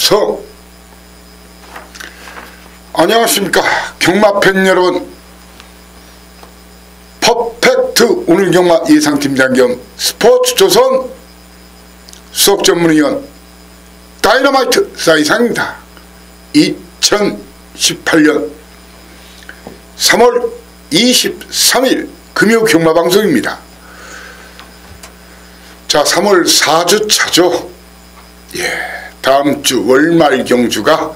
성. 안녕하십니까 경마팬 여러분. 퍼펙트 오늘 경마 예상팀장 겸 스포츠조선 수석전문위원 다이너마이트 사이상입니다. 2018년 3월 23일 금요 경마방송입니다. 자, 3월 4주차죠. 다음주 월말 경주가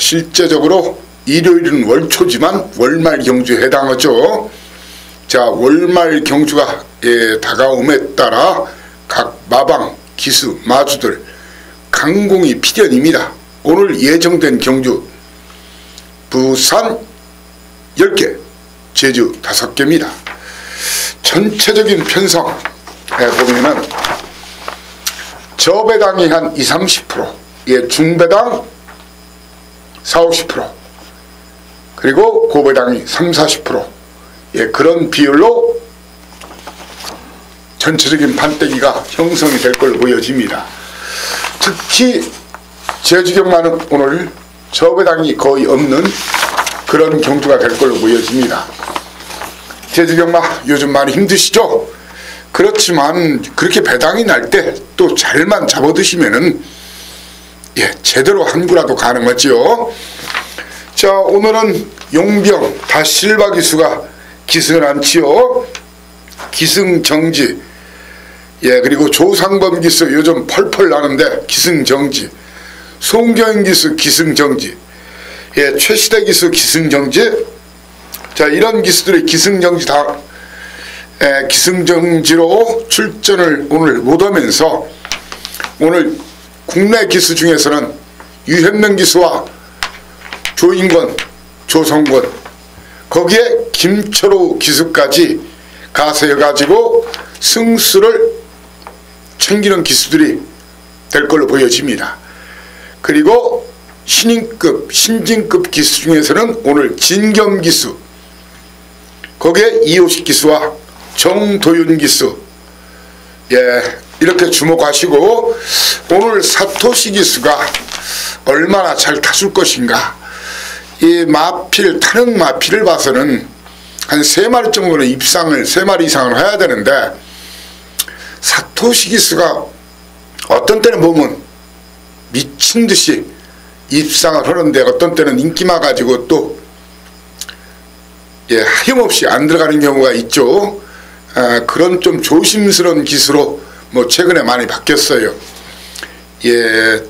실제적으로 일요일은 월초지만 월말 경주에 해당하죠. 자, 월말 경주가 다가옴에 따라 각 마방, 기수, 마주들 강공이 필연입니다. 오늘 예정된 경주 부산 10개, 제주 5개입니다. 전체적인 편성 보면은 저배당이 한 20-30%, 중배당 40-50%, 그리고 고배당이 30-40%, 그런 비율로 전체적인 판때기가 형성이 될 걸로 보여집니다. 특히 제주경마는 오늘 저배당이 거의 없는 그런 경주가 될 걸로 보여집니다. 제주경마 요즘 많이 힘드시죠? 그렇지만 그렇게 배당이 날 때 또 잘만 잡아드시면은 제대로 한구라도 가능하지요. 자, 오늘은 용병 다실바 기수가 기승을 안지요. 기승정지, 그리고 조상범 기수 요즘 펄펄 나는데 기승정지, 송경인 기수 기승정지, 최시대 기수 기승정지. 자, 이런 기수들이 기승정지 다 기승정지로 출전을 오늘 못하면서 오늘 국내 기수 중에서는 유현명 기수와 조인권, 조성권, 거기에 김철호 기수까지 가세해가지고 승수를 챙기는 기수들이 될 걸로 보여집니다. 그리고 신인급, 신진급 기수 중에서는 오늘 진겸 기수, 거기에 이호식 기수와 정도윤 기수, 이렇게 주목하시고 오늘 사토시 기수가 얼마나 잘 타줄 것인가. 이 마필, 타는 마필을 봐서는 한 3마리 정도는 입상을, 3마리 이상을 해야 되는데 사토시 기수가 어떤 때는 보면 미친듯이 입상을 하는데 어떤 때는 인기만 가지고 또 하염없이 안 들어가는 경우가 있죠. 그런 좀 조심스러운 기수로 최근에 많이 바뀌었어요.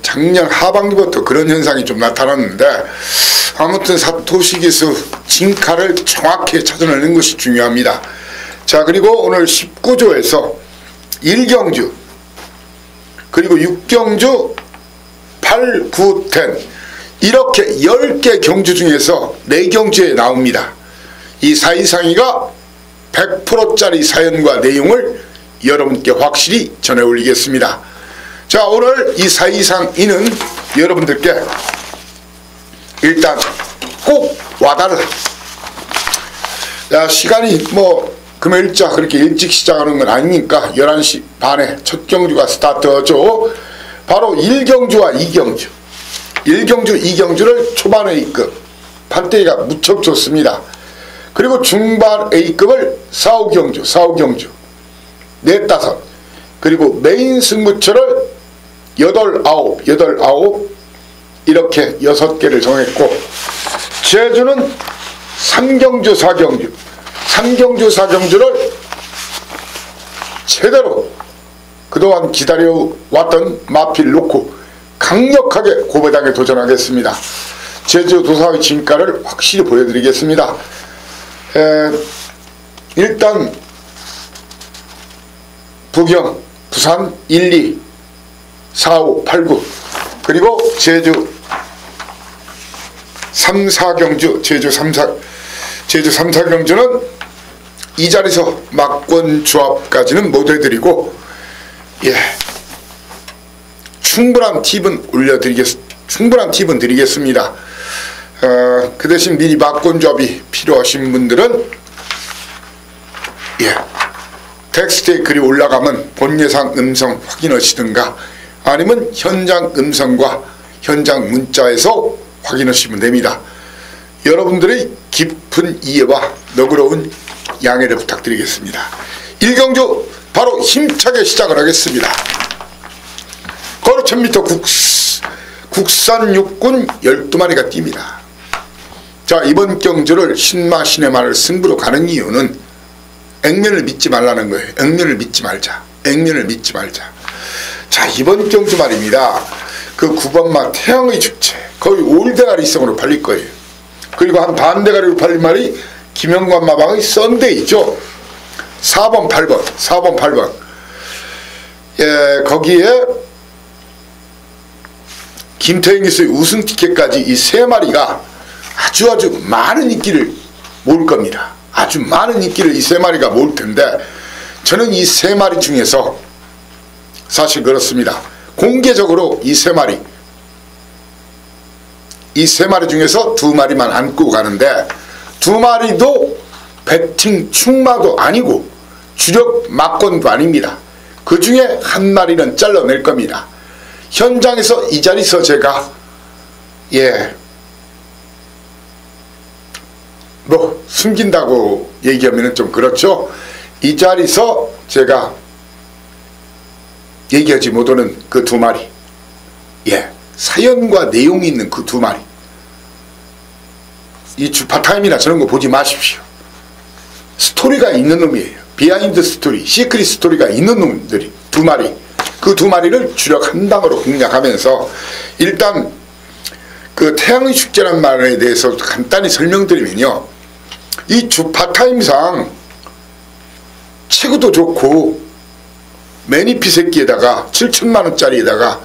작년 하반기부터 그런 현상이 좀 나타났는데 아무튼 사토시 기수 진카를 정확히 찾아내는 것이 중요합니다. 자, 그리고 오늘 19조에서 1경주 그리고 6경주 8, 9, 10 이렇게 10개 경주 중에서 4경주에 나옵니다. 이 사이상이가 100%짜리 사연과 내용을 여러분께 확실히 전해 올리겠습니다. 자, 오늘 이 사이상이는 여러분들께 일단 꼭 와달라. 시간이 금요일자 그렇게 일찍 시작하는 건 아니니까 11시 반에 첫 경주가 스타트하죠. 바로 1경주와 2경주, 1경주, 2경주를 초반 A급 판때기가 무척 좋습니다. 그리고 중반 A급을 4, 5경주, 4, 5경주 4, 5, 그리고 메인 승부처를 8, 9, 8, 9 이렇게 6개를 정했고, 제주는 3경주, 4경주, 3경주, 4경주를 제대로 그동안 기다려왔던 마필 놓고 강력하게 고배당에 도전하겠습니다. 제주 도사의 진가를 확실히 보여드리겠습니다. 일단 부경, 부산 1, 2, 4, 5, 8, 9 그리고 제주 3, 4경주, 제주 3, 4경주는 이 자리에서 막권 조합까지는 못 해드리고 충분한 팁은 충분한 팁은 드리겠습니다. 그 대신 미리 막권 조합이 필요하신 분들은 텍스트에 글이 올라가면 본 예상 음성 확인하시든가 아니면 현장 음성과 현장 문자에서 확인하시면 됩니다. 여러분들의 깊은 이해와 너그러운 양해를 부탁드리겠습니다. 일경주 바로 힘차게 시작을 하겠습니다. 거리 1000m 국산 육군 12마리가 뜁니다. 자, 이번 경주를 신마 신의 말을 승부로 가는 이유는 액면을 믿지 말라는 거예요. 액면을 믿지 말자. 액면을 믿지 말자. 자, 이번 경주 말입니다. 그 9번마 태양의 축제 거의 5일대가리 이상으로 팔릴 거예요. 그리고 한 반대가리로 팔릴 말이 김영관 마방의 썬데이죠. 4번 8번 예, 거기에 김태형 기수의 우승 티켓까지 이 세 마리가 아주 많은 인기를 모을 겁니다. 아주 많은 인기를 이 세 마리가 모을 텐데, 저는 이 세 마리 중에서 사실 그렇습니다. 공개적으로 이 세 마리 중에서 2마리만 안고 가는데, 2마리도 배팅 충마도 아니고 주력 막건도 아닙니다. 그 중에 1마리는 잘라낼 겁니다. 현장에서 이 자리에서 제가 뭐 숨긴다고 얘기하면 좀 그렇죠. 이 자리에서 제가 얘기하지 못하는 그 2마리, 사연과 내용이 있는 그 2마리, 이 주파타임이나 저런 거 보지 마십시오. 스토리가 있는 놈이에요. 비하인드 스토리, 시크릿 스토리가 있는 놈들이 2마리, 그 2마리를 주력 한 방으로 공략하면서, 일단 그 태양의 축제라는 말에 대해서 간단히 설명드리면요, 이 주파타임상 체구도 좋고 매니피 새끼에다가 7천만원짜리에다가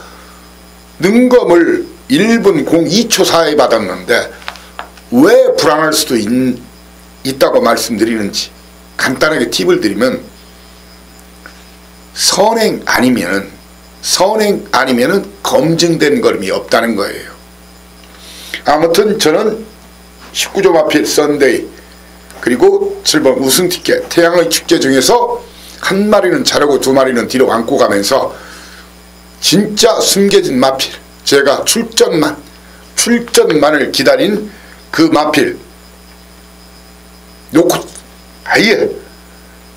능검을 1분 02초 사이에 받았는데 왜 불안할 수도 있다고 말씀드리는지 간단하게 팁을 드리면, 선행 아니면은 검증된 걸음이 없다는 거예요. 아무튼 저는 19조 마필 썬데이 그리고 7번 우승 티켓 태양의 축제 중에서 1마리는 자르고 2마리는 뒤로 안고 가면서 진짜 숨겨진 마필, 제가 출전만을 기다린 그 마필 놓고 아예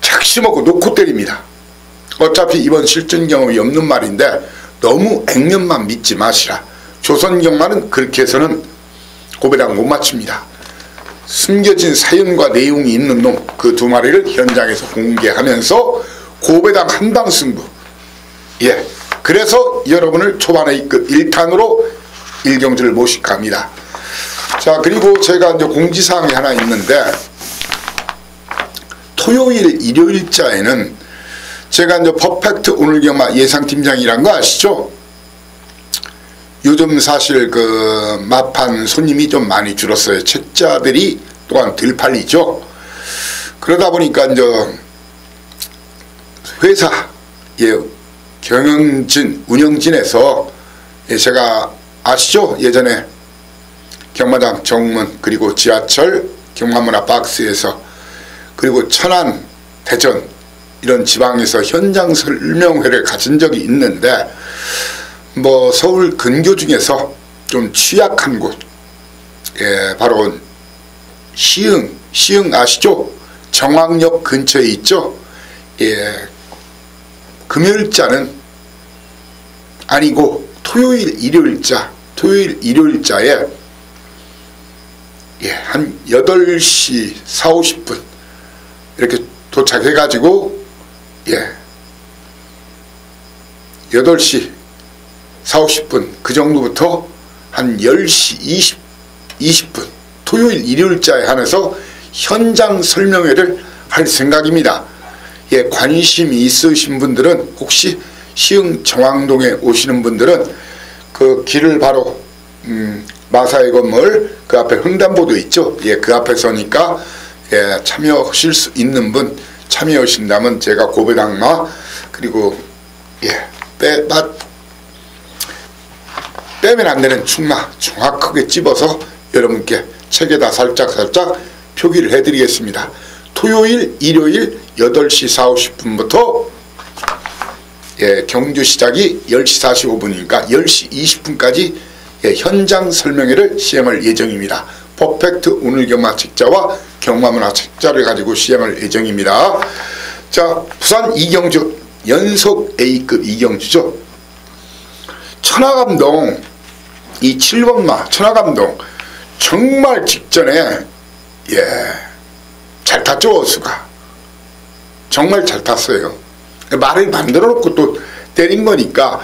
착심하고 놓고 때립니다. 어차피 이번 실전 경험이 없는 말인데 너무 액면만 믿지 마시라. 조선경마는 그렇게 해서는 고배당 못 맞춥니다. 숨겨진 사연과 내용이 있는 놈 그 2마리를 현장에서 공개하면서 고배당 한방 승부. 그래서 여러분을 초반에 이끌 1탄으로 일경주를 모시고 갑니다. 자, 그리고 제가 이제 공지사항이 하나 있는데, 토요일 일요일자에는 제가 이제 퍼펙트 오늘경마 예상팀장이란 거 아시죠? 요즘 사실 그 마판 손님이 좀 많이 줄었어요. 책자들이 또한 덜 팔리죠. 그러다 보니까 이제 회사 운영진에서 제가 아시죠? 예전에 경마장 정문 그리고 지하철 경마문화 박스에서, 그리고 천안 대전 이런 지방에서 현장 설명회를 가진 적이 있는데, 뭐 서울 근교 중에서 좀 취약한 곳, 바로 시흥 아시죠? 정왕역 근처에 있죠. 금요일자는 아니고 토요일 일요일자에 한 8시 40-50분 이렇게 도착해가지고 8시 40-50분 그 정도부터 한 10시 20분 토요일 일요일자에 한해서 현장 설명회를 할 생각입니다. 관심이 있으신 분들은, 혹시 시흥 정왕동에 오시는 분들은 그 길을 바로 마사의 건물 그 앞에 횡단보도 있죠. 그 앞에 서니까 참여하실 수 있는 분 참여하신다면 제가 고배당마 그리고 빼면 안 되는 충마 정확하게 찝어서 여러분께 책에다 살짝 표기를 해드리겠습니다. 토요일 일요일 8시 40-50분부터 예, 경주 시작이 10시 45분이니까 10시 20분까지 예, 현장 설명회를 시행할 예정입니다. 퍼펙트 오늘경마 책자와 경마문화 책자를 가지고 시행할 예정입니다. 자, 부산 이경주 연속 A급 이경주죠. 천하감동 이 7번마 천하감동 정말 직전에 예, 잘 탔죠. 어수가 정말 잘 탔어요. 말을 만들어 놓고 또 때린 거니까.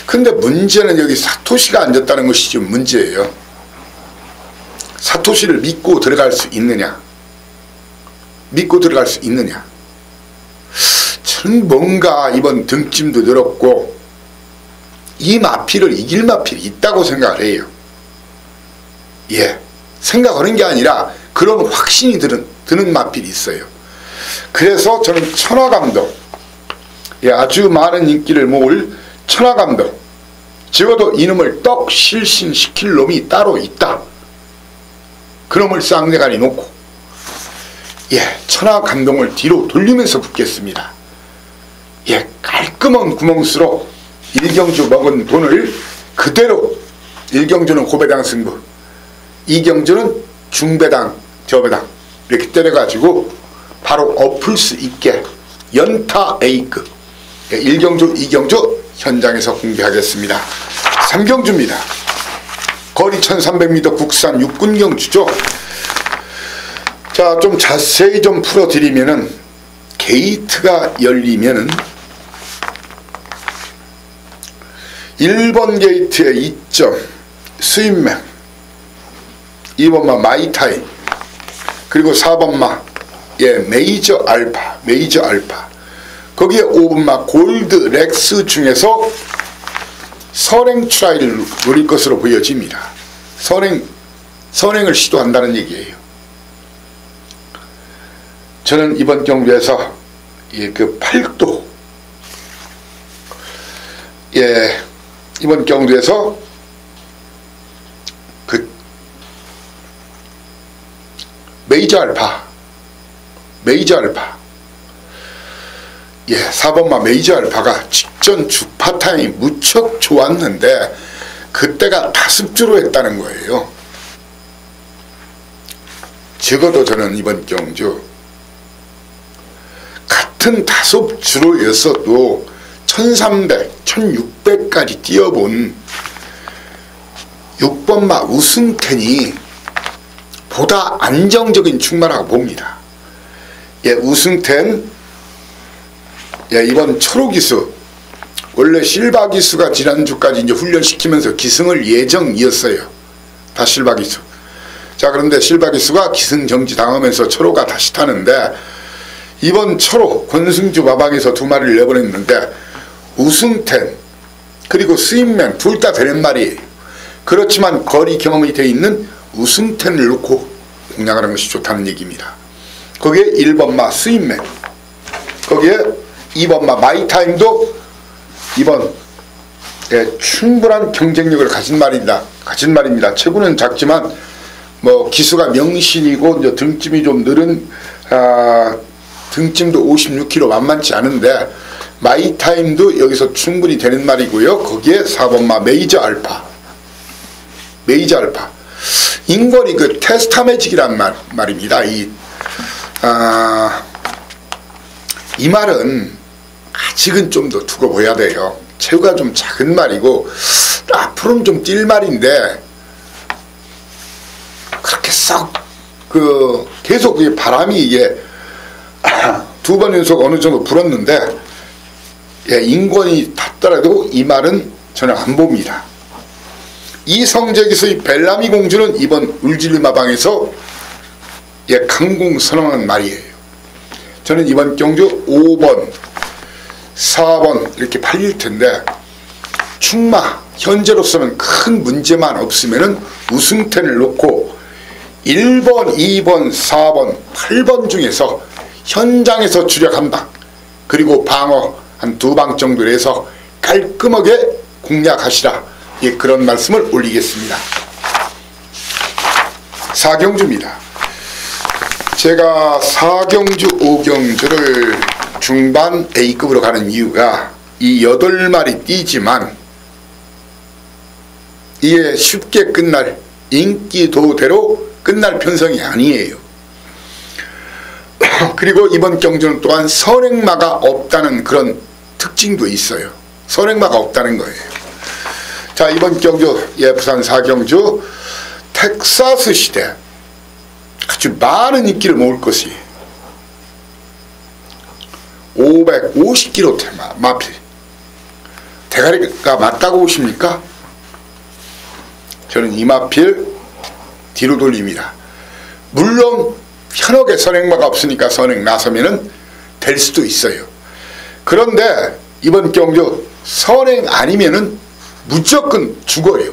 근데 문제는 여기 사토시가 앉았다는 것이 좀 문제예요. 사토시를 믿고 들어갈 수 있느냐, 믿고 들어갈 수 있느냐. 저는 뭔가 이번 등짐도 늘었고 이 마필을 이길 마필이 있다고 생각을 해요. 예, 생각하는 게 아니라 그런 확신이 드는 마필이 있어요. 그래서 저는 천하감독, 예, 아주 많은 인기를 모을 천하감독, 적어도 이놈을 떡 실신시킬 놈이 따로 있다. 그놈을 쌍내간에 놓고 예, 천하감독을 뒤로 돌리면서 붙겠습니다. 예, 깔끔한 구멍수로 일경주 먹은 돈을 그대로, 일경주는 고배당 승부, 이경주는 중배당 저배당 이렇게 때려가지고 바로 엎을 수 있게 연타 A급 일경주 이경주 현장에서 공개하겠습니다. 3경주입니다. 거리 1300m 국산 육군경주죠. 자, 좀 자세히 좀 풀어드리면은 게이트가 열리면은 1번 게이트의 2점 스윗맨, 2번마 마이타임, 그리고 4번마 예, 메이저 알파, 메이저 알파, 거기에 5번마 골드 렉스 중에서 선행 트라이를 노릴 것으로 보여집니다. 선행을 시도한다는 얘기예요. 저는 이번 경주에서 예, 그 8도 예, 이번 경주에서 그 메이저 알파 예, 4번마 메이저 알파가 직전 주파 타임이 무척 좋았는데 그때가 다습주로 했다는 거예요. 적어도 저는 이번 경주 같은 다습주로였어도 1300, 1600까지 뛰어본 6번마 우승텐이 보다 안정적인 출마라고 봅니다. 예, 우승텐 예, 이번 철호기수, 원래 실바기수가 지난주까지 이제 훈련시키면서 기승을 예정이었어요. 다 실바기수. 자, 그런데 실바기수가 기승 정지 당하면서 철호가 다시 타는데 이번 철호 권승주 마방에서 2마리를 내보냈는데 우승텐 그리고 스윗맨 둘 다 되는 말이에요. 그렇지만 거리 경험이 되어 있는 우승텐을 놓고 공략하는 것이 좋다는 얘기입니다. 거기에 1번마 스윗맨, 거기에 2번마 마이타임도 이번 예, 충분한 경쟁력을 가진 말입니다. 체구는 작지만 뭐 기수가 명신이고 이제 등짐이 좀 늘은 등짐도 56kg 만만치 않은데 마이타임도 여기서 충분히 되는 말이고요. 거기에 4번마 메이저 알파, 인권이 그 테스타 매직이란 말입니다. 이 말은 아직은 좀 더 두고 봐야 돼요. 체구가 좀 작은 말이고 앞으로는 좀 뛸 말인데 그렇게 썩 계속 바람이 이게 2번 연속 어느 정도 불었는데 예, 인권이 탔더라도 이 말은 저는 안 봅니다. 이성재기수의 벨라미 공주는 이번 울진마방에서 예, 강공 선언한 말이에요. 저는 이번 경주 5번, 4번 이렇게 팔릴 텐데 충마 현재로서는 큰 문제만 없으면은 우승텐을 놓고 1번, 2번, 4번, 8번 중에서 현장에서 주력 한 방, 그리고 방어 한 2방 정도를 해서 깔끔하게 공략하시라. 예, 그런 말씀을 올리겠습니다. 4경주입니다. 제가 4경주, 5경주를 중반 A급으로 가는 이유가 이 8마리 띄지만 이게 쉽게 끝날 인기도대로 끝날 편성이 아니에요. 그리고 이번 경주는 또한 선행마가 없다는 그런 특징도 있어요. 선행마가 없다는 거예요. 자, 이번 경주 부산 4경주 텍사스 시대 아주 많은 인기를 모을 것이 550kg 마필. 대가리가 맞다고 보십니까? 저는 이 마필 뒤로 돌립니다. 물론 현혹에 선행마가 없으니까 선행 나서면은 될 수도 있어요. 그런데 이번 경주 선행 아니면은 무조건 죽어요.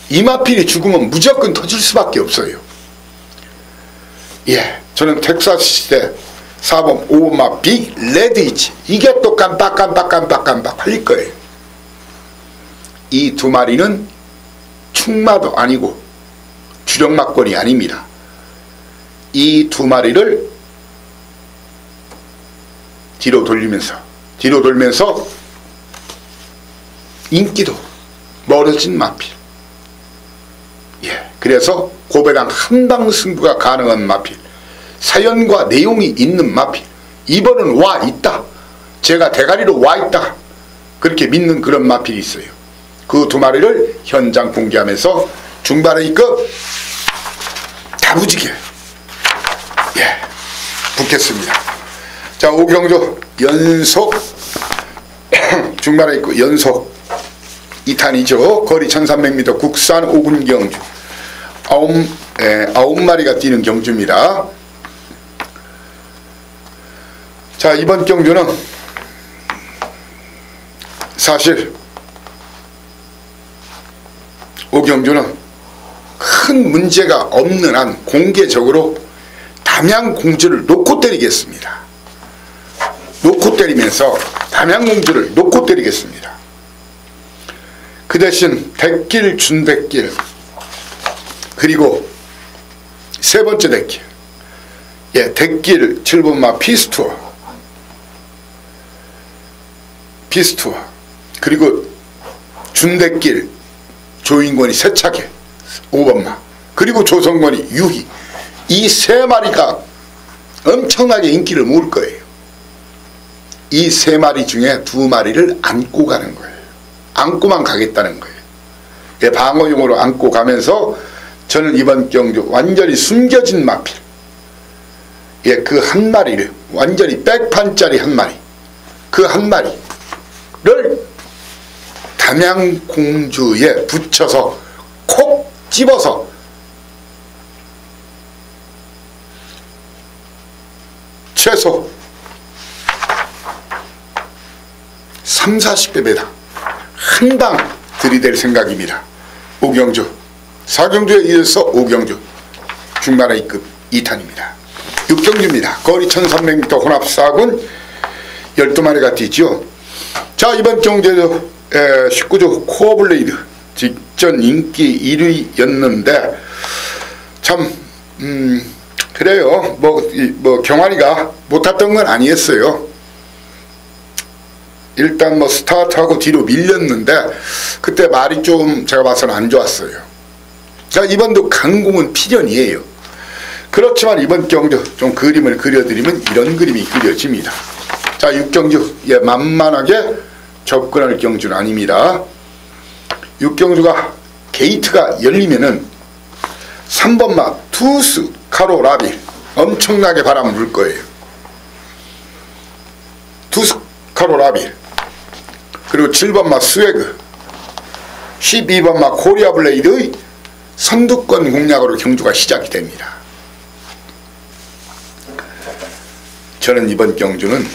이 마필이 죽으면 무조건 터질 수밖에 없어요. 예, 저는 텍사스 시대 4번 5번마 빅 레드이치, 이게 또 깜빡 팔릴 거예요. 이 두 마리는 충마도 아니고 주력막권이 아닙니다. 이 두 마리를 뒤로 돌면서 인기도 멀어진 마필. 예, 그래서 고배당 한방 승부가 가능한 마필, 사연과 내용이 있는 마필, 이번은 와 있다, 제가 대가리로 와 있다, 그렇게 믿는 그런 마필이 있어요. 그 두 마리를 현장 공개하면서 중반의급 다부지게 붙겠습니다. 자, 5경주 연속 중반의급 연속 2탄이죠. 거리 1300m 국산 5군 경주 9마리가 뛰는 경주입니다. 자, 이번 경주는 사실 5경주는 큰 문제가 없는 한 공개적으로 담양공주를 놓고 때리겠습니다. 놓고 때리면서 담양공주를 놓고 때리겠습니다. 그 대신 대길, 준대길, 그리고 세 번째 대길, 대길 7번마 피스투어, 그리고 준대길 조인권이 세차게 5번마, 그리고 조성권이 유희, 이 세 마리가 엄청나게 인기를 모을 거예요. 이 세 마리 중에 두 마리를 안고 가는 거예요. 안고만 가겠다는 거예요. 방어용으로 안고 가면서 저는 이번 경주 완전히 숨겨진 마필, 그 한 마리를 완전히 백판짜리 한 마리, 그 한 마리를 담양공주에 붙여서 콕 집어서 최소 30-40배 배당 한 방 들이댈 생각입니다. 5경주 4경주에 이어서 5경주 중반의급 2탄입니다. 6경주입니다. 거리 1300m 혼합 4군 12마리가 뛰죠. 자, 이번 경주에도 19주 코어블레이드 직전 인기 1위였는데 참 그래요. 뭐 경환이가 못탔던 건 아니었어요. 일단 스타트하고 뒤로 밀렸는데 그때 말이 좀 제가 봐서는 안 좋았어요. 자, 이번도 강공은 필연이에요. 그렇지만 이번 경주 좀 그림을 그려드리면 이런 그림이 그려집니다. 자, 6경주 만만하게 접근할 경주는 아닙니다. 6경주가 게이트가 열리면은 3번마 투스 카로 라빌 엄청나게 바람 불 거예요. 투스 카로 라빌, 그리고 7번마 스웨그, 12번마 코리아 블레이드의 선두권 공략으로 경주가 시작이 됩니다. 저는 이번 경주는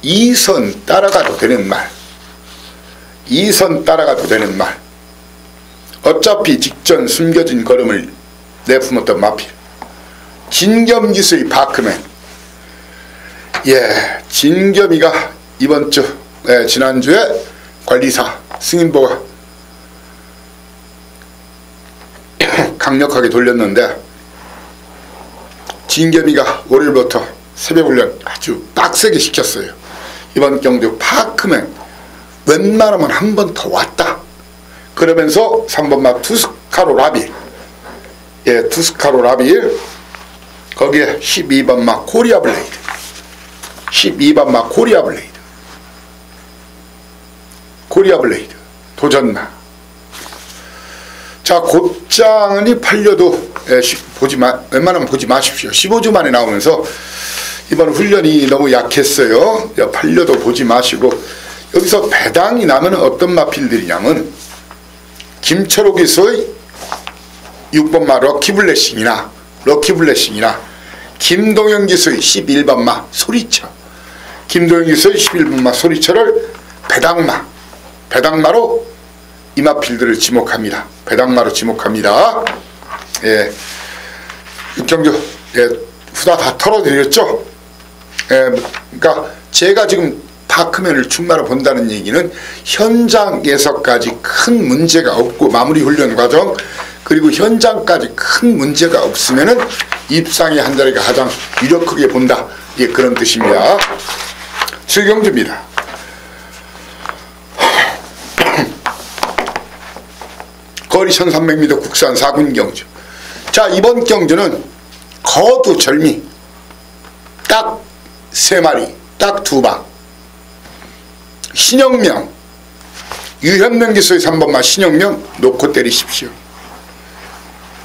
2선 따라가도 되는 말, 2선 따라가도 되는 말, 어차피 직전 숨겨진 걸음을 내품었던 마필, 진겸기수의 바크맨. 진겸이가 이번 주 지난주에 관리사 승인보가 강력하게 돌렸는데 진겸이가 월요일부터 새벽 훈련 아주 빡세게 시켰어요. 이번 경주 파크맨 웬만하면 한 번 더 왔다. 그러면서 3번마 투스카로 라빌, 예, 투스카로 라빌, 거기에 12번마 코리아 블레이드, 12번마 코리아 블레이드, 코리아 블레이드 도전마. 자, 곧장이 팔려도 웬만하면 보지 마십시오. 15주 만에 나오면서 이번 훈련이 너무 약했어요. 팔려도 보지 마시고, 여기서 배당이 나면 어떤 마필들이냐면 김철옥에서의 6번마 럭키블레싱이나 김동현 기수의 11번마 소리쳐, 김동현 기수의 11번마 소리쳐를 배당마로 이 마필들을 지목합니다. 배당마로 지목합니다. 예, 육경주, 예, 후다 다 털어드렸죠. 예, 그러니까 제가 지금 파크맨을 충마로 본다는 얘기는 현장에서까지 큰 문제가 없고, 마무리 훈련 과정 그리고 현장까지 큰 문제가 없으면은 입상의 한 자리가 가장 유력하게 본다, 예, 그런 뜻입니다. 7경주입니다. 거리 1300m 국산 4군 경주. 자, 이번 경주는 거두절미 딱 3마리, 딱 2방. 신영명, 유현명 기수의 3번마 신영명 놓고 때리십시오.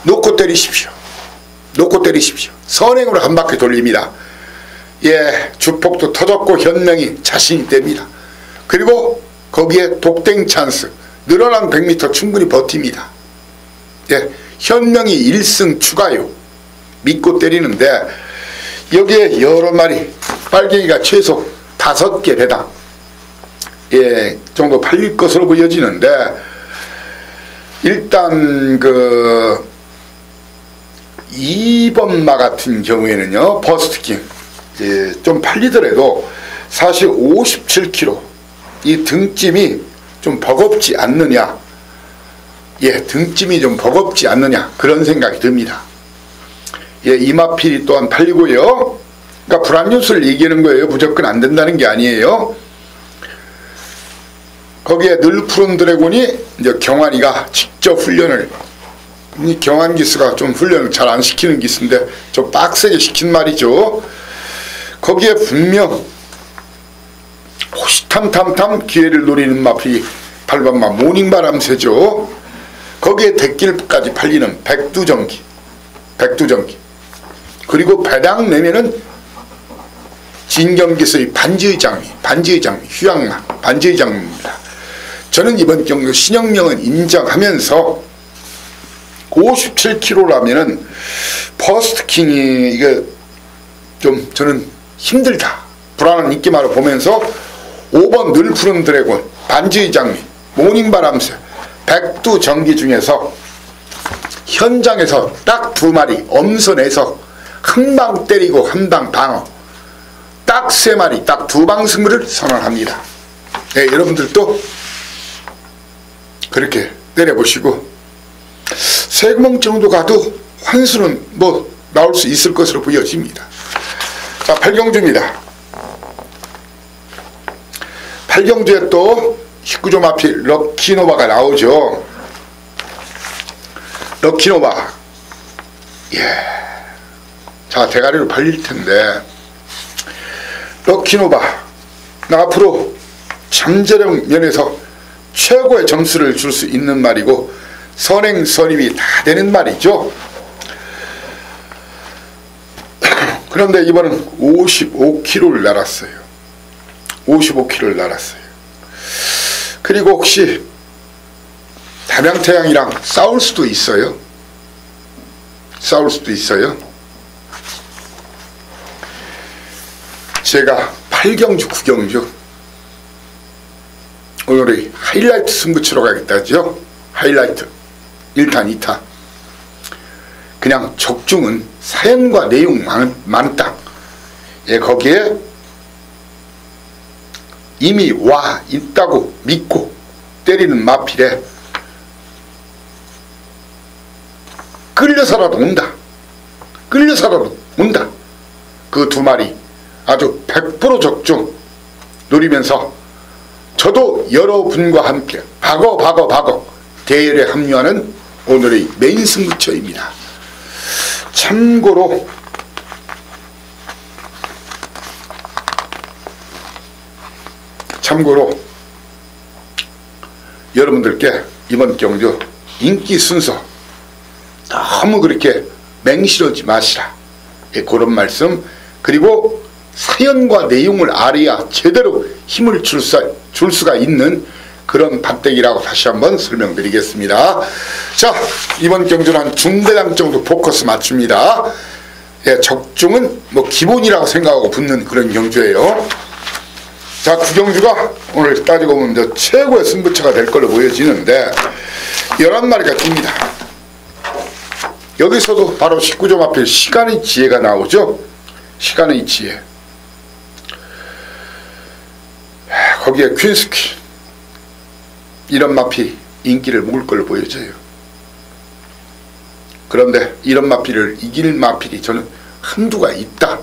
놓고 때리십시오. 놓고 때리십시오. 선행으로 한 바퀴 돌립니다. 예, 주폭도 터졌고 현명이 자신이 뗍니다. 그리고 거기에 독땡 찬스, 늘어난 100m 충분히 버팁니다. 예, 현명이 1승 추가요. 믿고 때리는데 여기에 여러 마리, 빨갱이가 최소 5개 배당, 예, 정도 팔릴 것으로 보여지는데, 일단 그 2번마 같은 경우에는요, 버스트킹, 예, 좀 팔리더라도 사실 57kg 이 등짐이 좀 버겁지 않느냐, 예, 등짐이 좀 버겁지 않느냐, 그런 생각이 듭니다. 예, 이마필이 또한 팔리고요. 그러니까 불안뉴스를 얘기하는 거예요. 무조건 안 된다는 게 아니에요. 거기에 늘 푸른 드래곤이 이제 경환이가 직접 훈련을, 이 경환 기수가 좀 훈련을 잘 안 시키는 기수인데 좀 빡세게 시킨 말이죠. 거기에 분명 호시탐탐탐 기회를 노리는 마필이 8번마 모닝바람새죠. 거기에 대길까지 팔리는 백두전기, 그리고 배당 내면은 진경기수의 반지의 장미, 휴양마, 반지의 장미입니다. 저는 이번 경주 신영명은 인정하면서 57kg라면은 퍼스트킹이 이게 좀 저는 힘들다, 불안한 인기말을 보면서 5번 늘 푸른 드래곤, 반지의 장미, 모닝바람새, 백두전기 중에서 현장에서 딱 2마리 엄선해서 한 방 때리고 한 방 방어, 딱 3마리, 딱 2방 승부를 선언합니다. 네, 여러분들도 그렇게 때려보시고 3구멍 정도 가도 환수는 뭐 나올 수 있을 것으로 보여집니다. 자, 8경주입니다. 8경주에 또 19조 마필 럭키노바가 나오죠. 럭키노바, 예, 자, 대가리로 팔릴 텐데, 럭키노바, 나 앞으로 잠재력 면에서 최고의 점수를 줄 수 있는 말이고 선행 선임이 다 되는 말이죠. 그런데 이번은 55kg를 날았어요. 55kg를 날았어요. 그리고 혹시 담양태양이랑 싸울 수도 있어요. 싸울 수도 있어요. 제가 8경주 9경주 오늘의 하이라이트 승부 치러 가겠다죠. 하이라이트 1탄 2탄. 그냥 적중은 사연과 내용 많다. 예, 거기에 이미 와 있다고 믿고 때리는 마필에 끌려서라도 온다. 끌려서라도 온다. 그 2마리 아주 100% 적중 누리면서 저도 여러분과 함께 박어 대열에 합류하는 오늘의 메인 승부처입니다. 참고로 여러분들께 이번 경주 인기 순서 너무 그렇게 맹실하지 마시라, 그런 말씀, 그리고 사연과 내용을 알아야 제대로 힘을 줄 수가 있는 그런 판때기라고 다시 한번 설명드리겠습니다. 자, 이번 경주는 중대장 정도 포커스 맞춥니다. 적중은 뭐 기본이라고 생각하고 붙는 그런 경주예요. 자, 구경주가 오늘 따지고 보면 최고의 승부처가 될 걸로 보여지는데 11마리가 뜁니다. 여기서도 바로 19점 앞에 시간의 지혜가 나오죠. 시간의 지혜. 거기에 퀸스퀸, 이런 마필 인기를 먹을 걸로 보여져요. 그런데 이런 마필을 이길 마필이 저는 한두가 있다.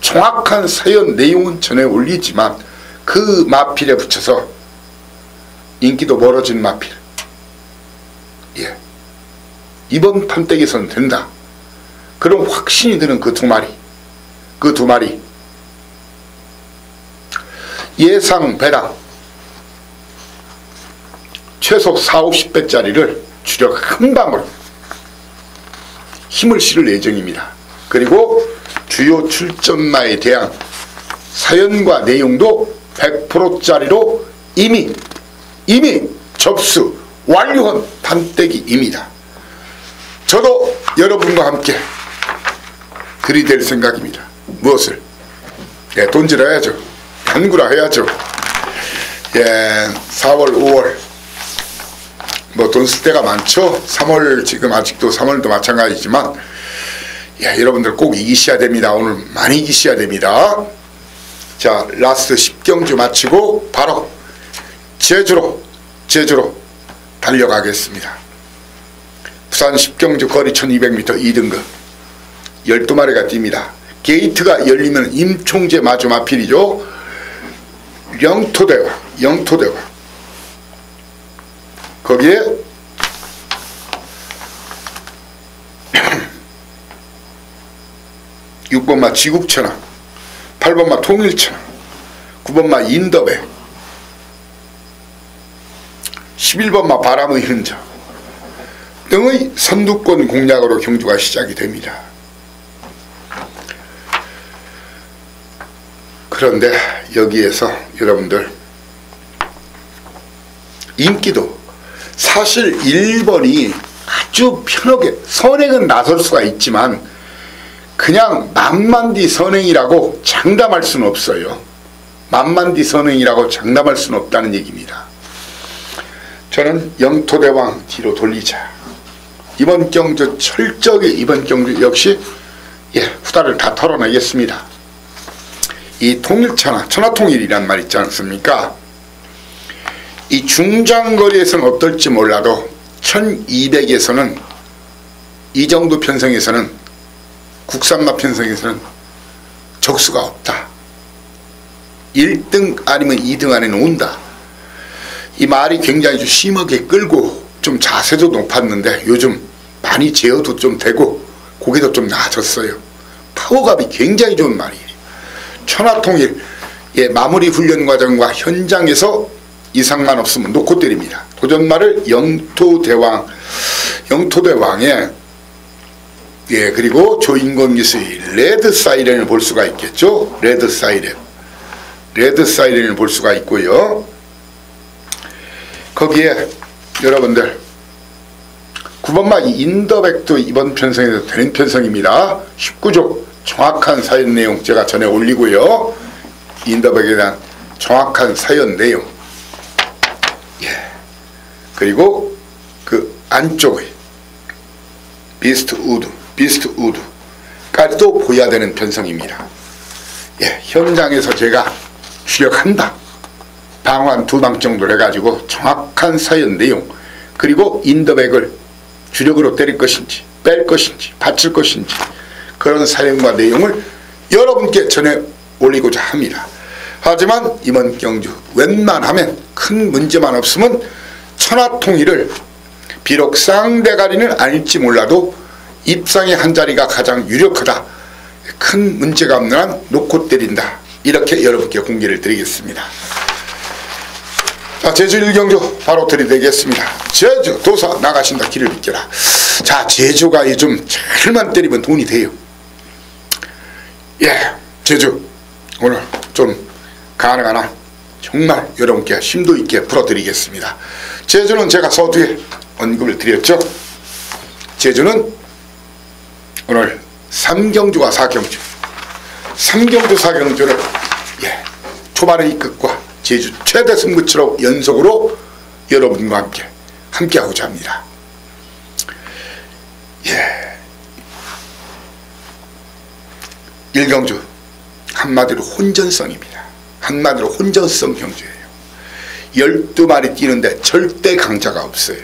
정확한 사연 내용은 전해 올리지만 그 마필에 붙여서 인기도 멀어진 마필, 이번 판때기에서는 된다, 그런 확신이 드는 그 두 마리 예상 배당 최소 40~50배짜리를 주력 한 방으로 힘을 실을 예정입니다. 그리고 주요 출전마에 대한 사연과 내용도 100%짜리로 이미 접수 완료한 판때기입니다. 저도 여러분과 함께 들이댈 생각입니다. 무엇을? 돈질해야죠. 간구라 해야죠. 4월 5월 뭐 돈 쓸 때가 많죠. 3월, 지금 아직도 3월도 마찬가지지만 여러분들 꼭 이기셔야 됩니다. 오늘 많이 이기셔야 됩니다. 자, 라스트 10경주 마치고 바로 제주로 달려가겠습니다. 부산 10경주 거리 1200m 2등급 12마리가 뜁니다. 게이트가 열리면 임총재 마주 마필이죠. 영토대왕 거기에 6번마 지국천왕, 8번마 통일천왕, 9번마 인더백, 11번마 바람의 흔적 등의 선두권 공략으로 경주가 시작이 됩니다. 그런데 여기에서 여러분들 인기도 사실 1번이 아주 편하게 선행은 나설 수가 있지만 그냥 만만디 선행이라고 장담할 수는 없어요. 만만디 선행이라고 장담할 수는 없다는 얘기입니다. 저는 영토대왕 뒤로 돌리자. 이번 경주 철저하게 이번 경주 역시 후다를 다 털어내겠습니다. 이 통일천하, 천하통일이란 말 있지 않습니까? 이 중장거리에서는 어떨지 몰라도 1200에서는 이 정도 편성에서는 국산마 편성에서는 적수가 없다. 1등 아니면 2등 안에는 온다. 이 말이 굉장히 좀 심하게 끌고 좀 자세도 높았는데 요즘 많이 제어도 좀 되고 고개도 좀 나아졌어요. 파워감이 굉장히 좋은 말이에요. 천하통일 마무리 훈련 과정과 현장에서 이상만 없으면 놓고 때립니다. 도전말을 영토대왕의 그리고 조인권 기수의 레드 사이렌을 볼 수가 있겠죠. 레드 사이렌을 볼 수가 있고요. 거기에 여러분들 9번마 인더백도 이번 편성에서 되는 편성입니다. 19조 정확한 사연 내용 제가 전에 올리고요. 인더백에 대한 정확한 사연 내용, 그리고 그 안쪽의 비스트 우드까지도 보여야 되는 편성입니다. 현장에서 제가 주력한다. 방 한 2방 정도를 해가지고 정확한 사연 내용, 그리고 인더백을 주력으로 때릴 것인지 뺄 것인지 받칠 것인지 그런 사연과 내용을 여러분께 전해 올리고자 합니다. 하지만 이번 경주 웬만하면 큰 문제만 없으면 천하통일을 비록 쌍대가리는 아닐지 몰라도 입상의 한 자리가 가장 유력하다. 큰 문제가 없는 한 놓고 때린다. 이렇게 여러분께 공개를 드리겠습니다. 자, 제주 1경주 바로 들이대겠습니다. 제주 도사 나가신다 길을 비켜라. 자, 제주가 좀 잘만 때리면 돈이 돼요. 예, 제주 오늘 좀 가능한 한 정말 여러분께 심도 있게 풀어드리겠습니다. 제주는 제가 서두에 언급을 드렸죠. 제주는 오늘 3경주와 4경주 3경주 4경주를 초반의 이끝과 제주 최대 승부처로 연속으로 여러분과 함께하고자 합니다. 예, 1경주 한마디로 혼전성입니다. 한마디로 혼전성 경주예요. 12마리 뛰는데 절대 강자가 없어요.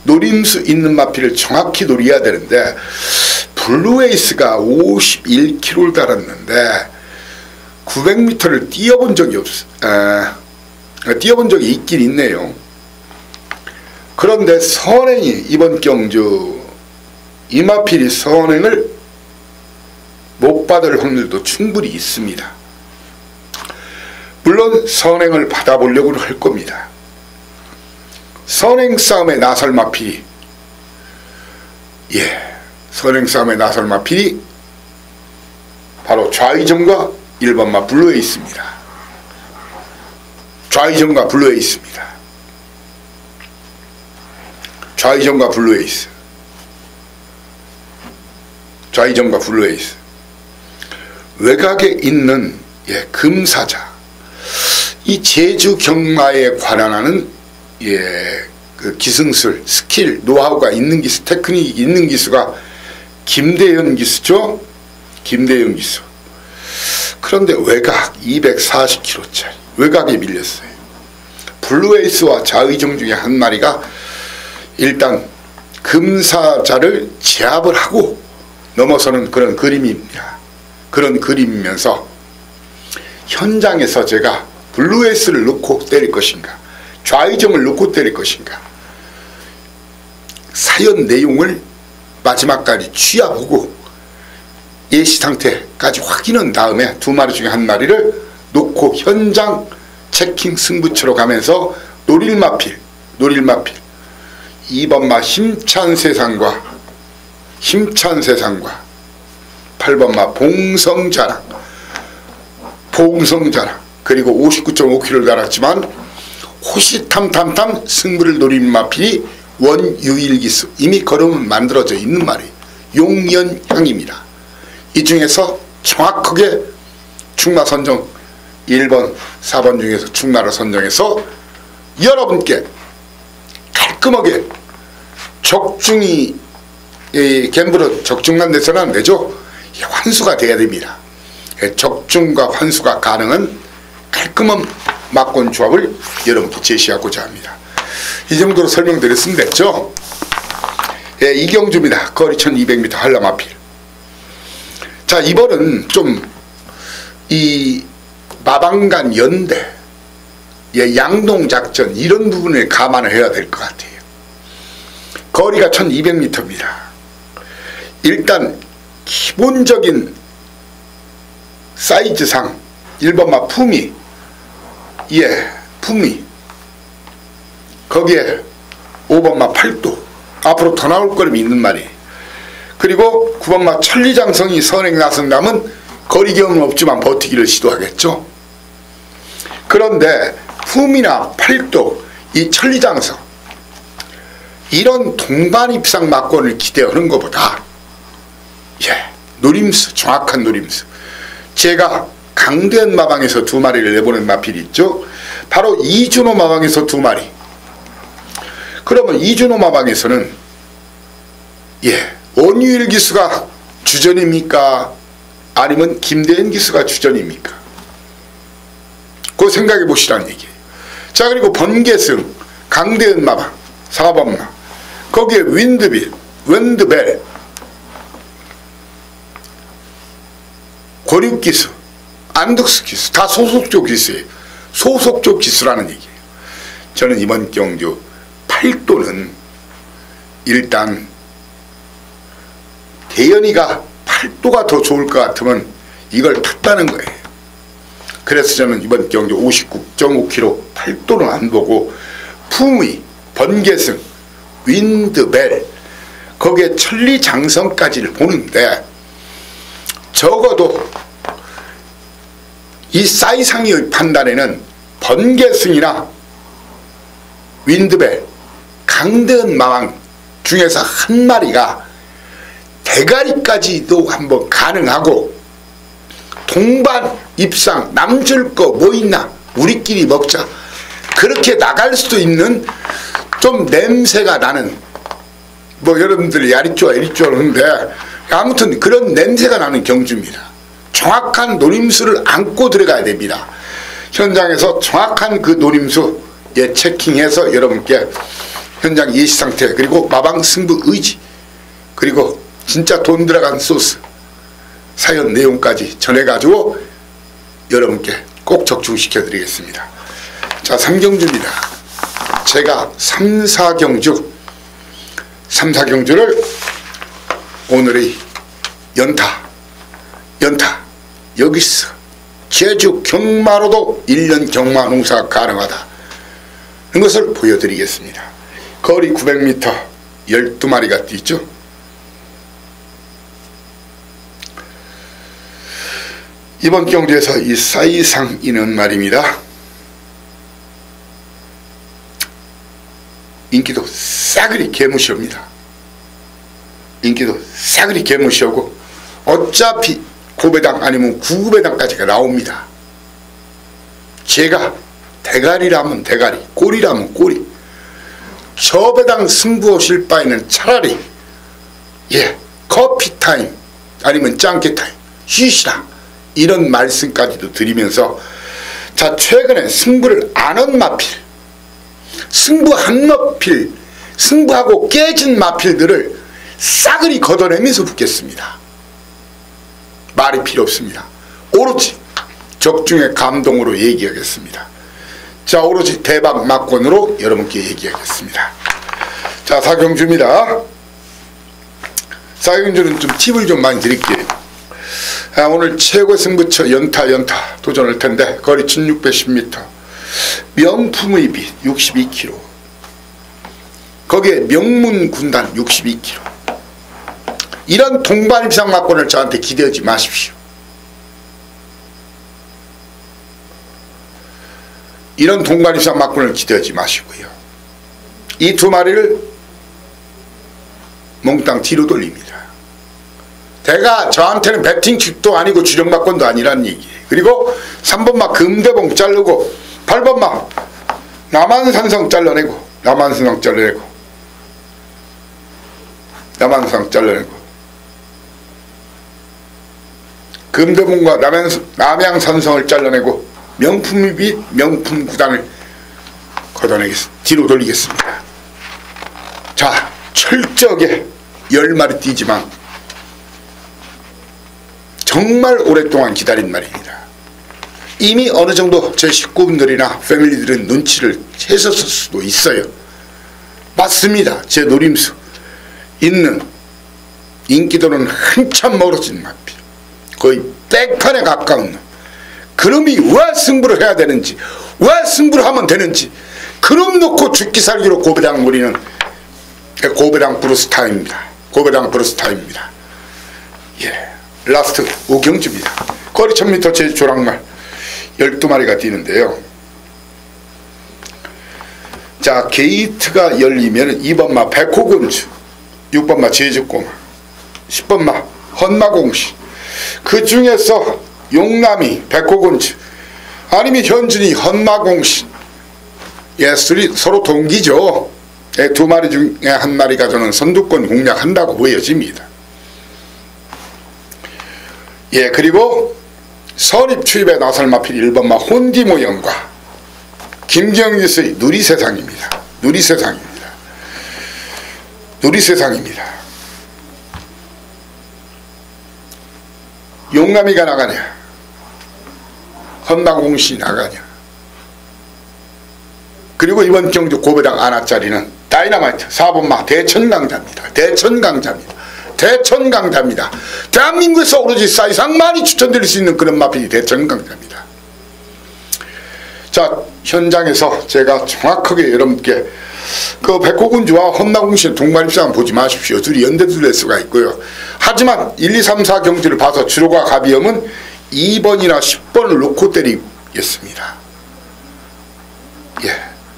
노림수 있는 마피를 정확히 노려야 되는데 블루에이스가 51km를 달았는데 900m를 뛰어본 적이 뛰어본 적이 있긴 있네요. 그런데 선행이 이번 경주 이 마필이 선행을 못 받을 확률도 충분히 있습니다. 물론 선행을 받아보려고 할 겁니다. 선행 싸움에 나설 마필이 선행 싸움에 나설 마필이 바로 좌의정과 1번마 블루에이스입니다. 좌의정과 블루에이스입니다. 좌의정과 블루에이스. 좌의정과 블루에이스. 외곽에 있는 금사자. 이 제주 경마에 관한하는 그 기승술, 스킬, 노하우가 있는 기수, 테크닉이 있는 기수가 김대현 기수죠. 김대현 기수. 그런데 외곽 240km짜리 외곽에 밀렸어요. 블루에이스와 좌의정 중에 한 마리가 일단 금사자를 제압을 하고 넘어서는 그런 그림입니다. 그런 그림이면서 현장에서 제가 블루에이스를 놓고 때릴 것인가 좌의정을 놓고 때릴 것인가 사연 내용을 마지막까지 취합하고 예시 상태까지 확인한 다음에 두 마리 중에 한 마리를 놓고 현장 체킹 승부처로 가면서 노릴마필 2번마 힘찬 세상과 8번마 봉성자랑 그리고 59.5km를 달았지만 호시탐탐탐 승부를 노린 마필이 원유일기수 이미 걸음은 만들어져 있는 말이 용연향입니다. 이 중에서 정확하게 충마 선정 1번 4번 중에서 충마를 선정해서 여러분께 깔끔하게 적중이 갬블은 적중만 돼서는 안 되죠. 환수가 돼야 됩니다. 적중과 환수가 가능한 깔끔한 막권 조합을 여러분께 제시하고자 합니다. 이 정도로 설명드렸으면 됐죠. 이경주입니다. 거리 1200m 한라마필. 자, 이번은 좀 이 마방간 연대 양동작전 이런 부분을 감안을 해야 될 것 같아요. 거리가 1200m입니다. 일단 기본적인 사이즈상 1번마 품위 품위 거기에 5번마 팔도 앞으로 더 나올 거름이 있는 말이 그리고 9번마 천리장성이 선행 나선다면 거리 경험은 없지만 버티기를 시도하겠죠. 그런데 품이나 팔도 이 천리장성 이런 동반 입상 막권을 기대하는 것보다 노림수 정확한 노림수 제가 강대현 마방에서 두 마리를 내보낸 마필이 있죠. 바로 이준호 마방에서 두 마리. 그러면 이준호 마방에서는 원유일 기수가 주전입니까? 아니면 김대현 기수가 주전입니까? 그거 생각해 보시라는 얘기예요. 자, 그리고 번개승 강대현 마방 4번마 거기에 윈드벨 고륙기수 안덕수 기수 다 소속조 기수예요. 소속조 기수라는 얘기예요. 저는 이번 경주 8도는 일단 대연이가 8도가 더 좋을 것 같으면 이걸 탔다는 거예요. 그래서 저는 이번 경주 59.5km 8도는 안 보고 품의, 번개승, 윈드벨 거기에 천리장성까지를 보는데 적어도 이 사이상의 판단에는 번개승이나 윈드벨, 강대은 마왕 중에서 한 마리가 대가리까지도 한번 가능하고 동반 입상 남줄 거 뭐 있나 우리끼리 먹자 그렇게 나갈 수도 있는 좀 냄새가 나는 뭐 여러분들 야리쪼 하는데 아무튼 그런 냄새가 나는 경주입니다. 정확한 노림수를 안고 들어가야 됩니다. 현장에서 정확한 그 노림수 체킹해서 여러분께 현장 예시상태 그리고 마방 승부 의지 그리고 진짜 돈 들어간 소스 사연 내용까지 전해가지고 여러분께 꼭 적중시켜 드리겠습니다. 자, 3경주입니다. 제가 3, 4경주를 오늘의 연타 여기서 제주 경마로도 1년 경마 농사가 가능하다 이것을 보여드리겠습니다. 거리 900m 12마리가 뛰죠. 이번 경주에서 이 사이상이는 말입니다. 인기도 싸그리 개무시옵니다. 인기도 싸그리 개무시오고 어차피 고배당 아니면 구배당까지가 나옵니다. 제가 대가리라면 대가리, 꼬리라면 꼬리 저배당 승부 오실 바에는 차라리 커피타임 아니면 짱깨타임 쉬시라 이런 말씀까지도 드리면서 자 최근에 승부를 안 한 마필 승부한 마필 승부하고 깨진 마필들을 싸그리 걷어내면서 붙겠습니다. 말이 필요 없습니다. 오로지 적중의 감동으로 얘기하겠습니다. 자 오로지 대박 막권으로 여러분께 얘기하겠습니다. 자 4경주입니다. 4경주는 좀 팁을 좀 많이 드릴게요. 오늘 최고 승부처 연타 도전할 텐데 거리 1610m 명품의 빛 62km 거기에 명문군단 62km 이런 동반 입상 막권을 저한테 기대하지 마십시오. 이런 동반 입상 막권을 기대하지 마시고요. 이 두 마리를 몽땅 뒤로 돌립니다. 대가 저한테는 배팅축도 아니고 주력막권도 아니란 얘기예요. 그리고 3번마 금대봉 자르고 8번마 남한산성 잘라내고 남한산성 잘라내고 금대봉과 남양산성을 잘라내고 명품이 빛 명품 구단을 걷어내겠습니다. 뒤로 돌리겠습니다. 자 철저하게 10마리 뛰지만 정말 오랫동안 기다린 말입니다. 이미 어느 정도 제 식구분들이나 패밀리들은 눈치를 채셨을 수도 있어요. 맞습니다. 제 노림수 있는 인기도는 한참 멀어진 마필 거의 백판에 가까운 놈. 그놈이 왜 승부를 해야 되는지 왜 승부를 하면 되는지 그놈 놓고 죽기 살기로 고배당 부리는 고배당 브루스타임입니다. 고배당 브루스타임입니다. 라스트 5경주입니다. 거리 1000m 제주 조랑말 12마리가 뛰는데요. 자 게이트가 열리면 2번마 백호군주 6번마 제주꼬마 10번마 헌마공시 그 중에서 용남이 백호군주 아니면 현준이 헌마공시 서로 동기죠. 두 마리 중에 한 마리가 저는 선두권 공략한다고 보여집니다. 그리고 선입 출입에 나설 마필 1번마 혼디모형과 김경규의 누리세상입니다. 누리세상입니다. 용남이가 나가냐 헌나공시 나가냐. 그리고 이번 경주 고배당 안하짜리는 다이너마이트 4번마 대천강자입니다. 대천강자입니다. 대천강자입니다. 대한민국에서 오로지 사이상 많이 추천드릴 수 있는 그런 마필이 대천강자입니다. 자, 현장에서 제가 정확하게 여러분께 그 백호군주와 헌나공시의 동반입상은 보지 마십시오. 둘이 연대될 수가 있고요. 하지만 1, 2, 3, 4 경지를 봐서 주로가 가비염은 2번이나 10번을 놓고 때리겠습니다. 예,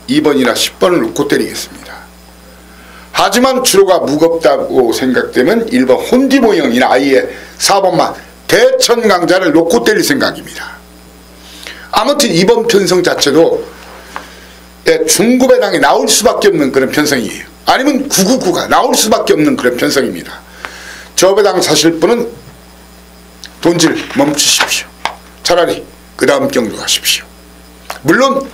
2번이나 10번을 놓고 때리겠습니다. 하지만 주로가 무겁다고 생각되면 1번 혼디모형이나 아예 4번만 대천강자를 놓고 때릴 생각입니다. 아무튼 이번 편성 자체도 중구배당에 나올 수밖에 없는 그런 편성이에요. 아니면 999가 나올 수밖에 없는 그런 편성입니다. 저 배당 사실 분은 돈질 멈추십시오. 차라리 그 다음 경주 가십시오. 물론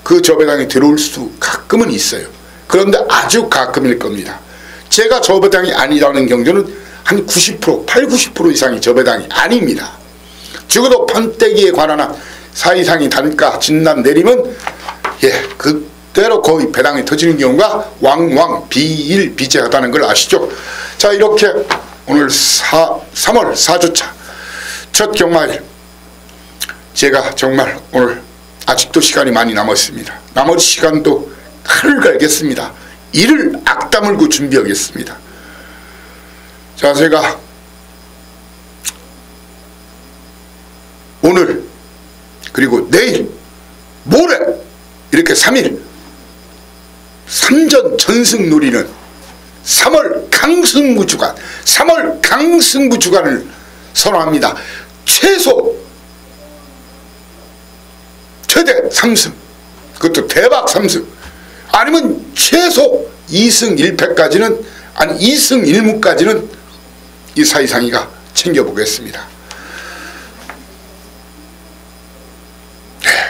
그 저 배당이 들어올 수 가끔은 있어요. 그런데 아주 가끔일 겁니다. 제가 저 배당이 아니라는 경주는 한 90%, 80-90% 이상이 저 배당이 아닙니다. 적어도 판때기에 관한 한 사이상이 단가 진단 내리면 그대로 거의 배당이 터지는 경우가 왕왕 비일비재하다는 걸 아시죠? 자, 이렇게 오늘 3월 4주차 첫 경마일 제가 정말 오늘 아직도 시간이 많이 남았습니다. 나머지 시간도 칼을 갈겠습니다. 이를 악다물고 준비하겠습니다. 자, 제가 오늘 그리고 내일 모레 이렇게 3일 3전 전승 노리는 3월 강승부 주간 3월 강승부 주간을 선언합니다. 최대 3승, 그것도 대박 3승, 아니면 최소 2승 1패까지는, 아니 2승 1무까지는 이 사이상이가 챙겨보겠습니다.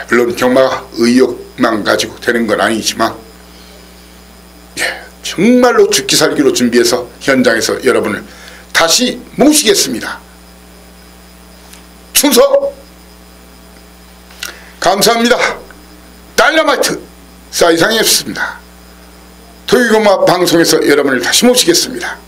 물론 경마가 의욕만 가지고 되는 건 아니지만 정말로 죽기 살기로 준비해서 현장에서 여러분을 다시 모시겠습니다. 충성! 감사합니다. 다이너마이트 사이상이었습니다. 토요일경마 방송에서 여러분을 다시 모시겠습니다.